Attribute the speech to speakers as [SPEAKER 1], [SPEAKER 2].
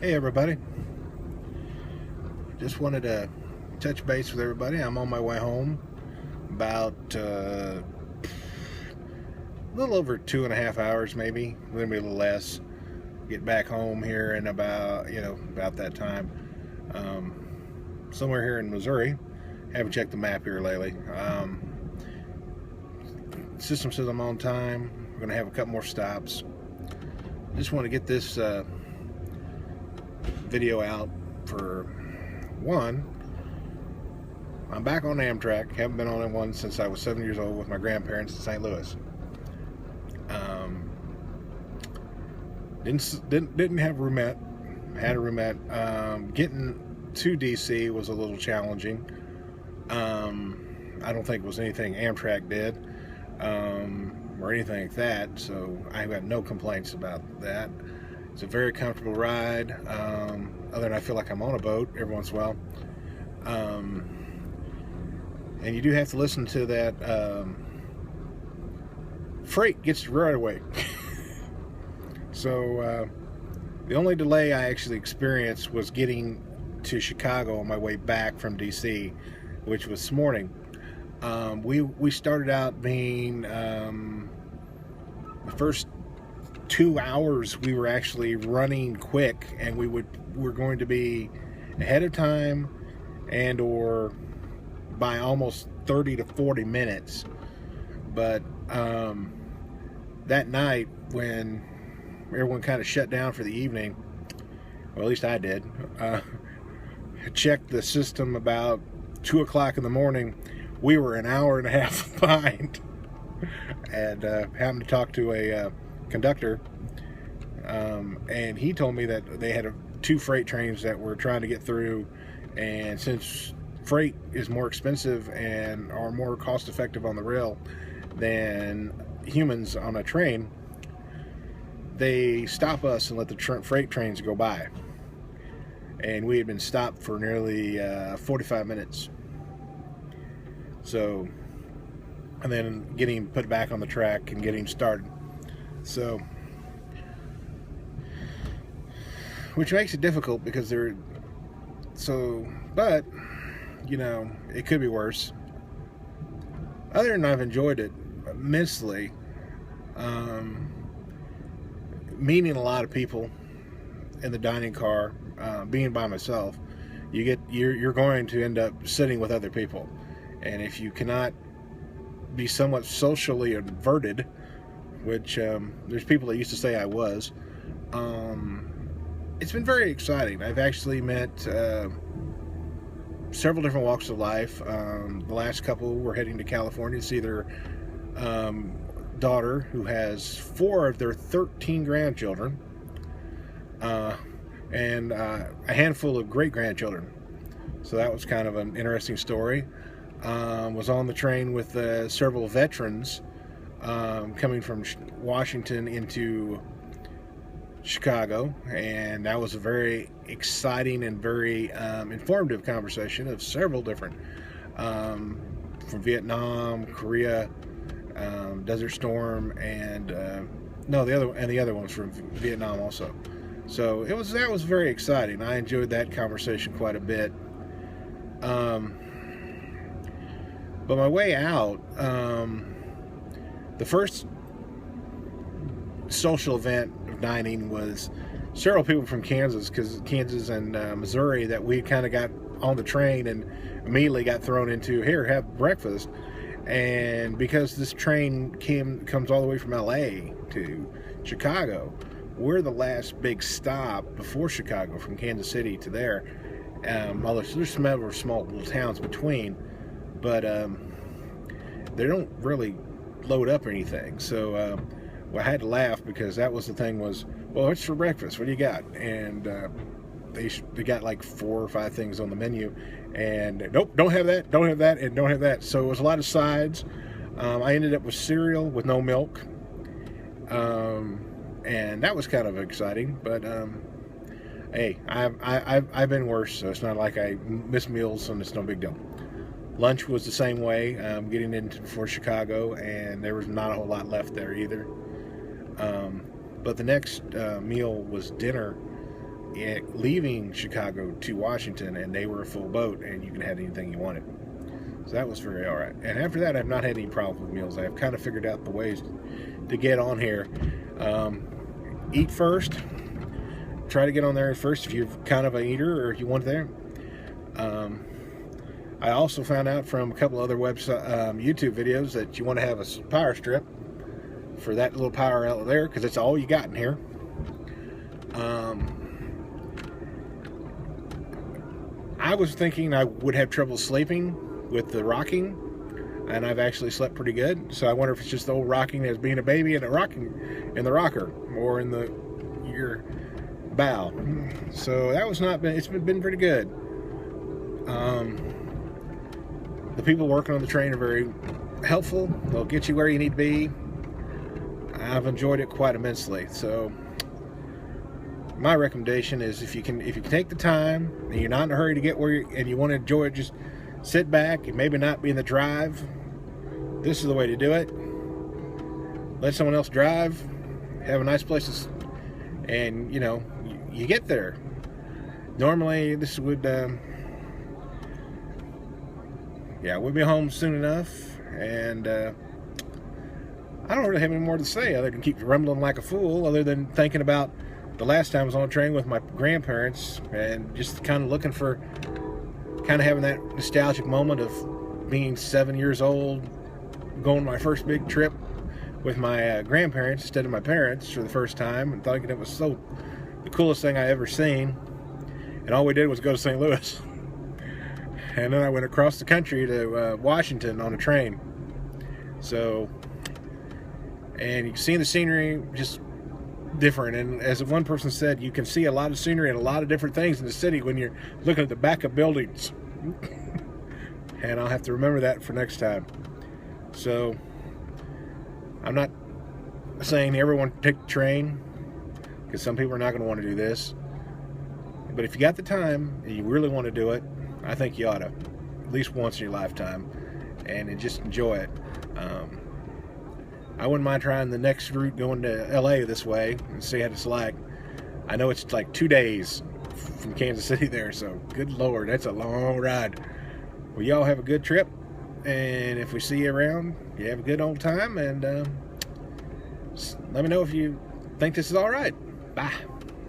[SPEAKER 1] Hey everybody, just wanted to touch base with everybody. I'm on my way home, about a little over 2.5 hours, maybe a little less. Get back home here in about that time. Somewhere here in Missouri. Haven't checked the map here lately. System says I'm on time. We're gonna have a couple more stops. Just want to get this video out for one. I'm back on Amtrak. Haven't been on one since I was 7 years old with my grandparents in St. Louis. Didn't have a roommate. Had a roommate. Getting to DC was a little challenging. I don't think it was anything Amtrak did or anything like that. So I have no complaints about that. It's a very comfortable ride. Other than I feel like I'm on a boat every once in a while. And you do have to listen to that freight gets right away. So the only delay I actually experienced was getting to Chicago on my way back from DC, which was this morning. We started out being the first 2 hours we were actually running quick, and we're going to be ahead of time and or by almost 30 to 40 minutes. But that night when everyone kind of shut down for the evening, or at least I did, checked the system about 2 o'clock in the morning. We were an hour and a half behind, and happened to talk to a conductor, and he told me that they had two freight trains that were trying to get through, and since freight is more expensive and are more cost effective on the rail than humans on a train, they stop us and let the freight trains go by. And we had been stopped for nearly 45 minutes. So, and then getting put back on the track and getting started. So, which makes it difficult because but, it could be worse. Other than I've enjoyed it immensely, meeting a lot of people in the dining car, being by myself, you're going to end up sitting with other people, and if you cannot be somewhat socially inverted, which there's people that used to say I was, it's been very exciting. I've actually met several different walks of life. The last couple were heading to California to see their daughter, who has 4 of their 13 grandchildren, and a handful of great-grandchildren. So that was kind of an interesting story. Was on the train with several veterans coming from Washington into Chicago, and that was a very exciting and very informative conversation of several different from Vietnam, Korea, Desert Storm, and the other one was from Vietnam also. So that was very exciting. I enjoyed that conversation quite a bit. But my way out, the first social event of dining was several people from Kansas and Missouri that we kind of got on the train and immediately got thrown into, here, have breakfast. And because this train comes all the way from LA to Chicago, we're the last big stop before Chicago, from Kansas City to there. Although there's some other small little towns between, but they don't really load up or anything. So I had to laugh because that was the thing was, well, what's for breakfast? What do you got? And they got like 4 or 5 things on the menu, and nope, don't have that, and don't have that. So it was a lot of sides. I ended up with cereal with no milk, and that was kind of exciting. But hey, I've been worse, so it's not like I miss meals, and it's no big deal. Lunch was the same way, getting into for Chicago, and there was not a whole lot left there either. But the next meal was dinner, leaving Chicago to Washington, and they were a full boat, and you can have anything you wanted. So that was very all right. And after that, I've not had any problems with meals. I've kind of figured out the ways to get on here. Eat first. Try to get on there first if you're kind of an eater, or if you want there. I also found out from a couple other website YouTube videos that you want to have a power strip for that little power outlet there, because it's all you got in here. I was thinking I would have trouble sleeping with the rocking, and I've actually slept pretty good. So I wonder if it's just the old rocking as being a baby and a rocking in the rocker or in your bow. So that was not been. It's been pretty good. The people working on the train are very helpful. They'll get you where you need to be. I've enjoyed it quite immensely. So my recommendation is, if you can take the time and you're not in a hurry to get where and you want to enjoy it, just sit back and maybe not be in the drive. This is the way to do it. Let someone else drive. Have a nice place and you get there. Normally this would we'll be home soon enough, and I don't really have any more to say other than keep rumbling like a fool, other than thinking about the last time I was on a train with my grandparents, and just kind of looking for, kind of having that nostalgic moment of being 7 years old, going on my first big trip with my grandparents instead of my parents for the first time, and thinking it was the coolest thing I ever seen. And all we did was go to St. Louis. And then I went across the country to Washington on a train. So, and you can see the scenery just different. And as one person said, you can see a lot of scenery and a lot of different things in the city when you're looking at the back of buildings. And I'll have to remember that for next time. So, I'm not saying everyone take the train, because some people are not going to want to do this. But if you got the time and you really want to do it, I think you ought to, at least once in your lifetime, and just enjoy it. I wouldn't mind trying the next route going to LA this way and see how it's like. I know it's like 2 days from Kansas City there, so good Lord, that's a long ride. Well, y'all have a good trip, and if we see you around, you have a good old time, and let me know if you think this is all right. Bye.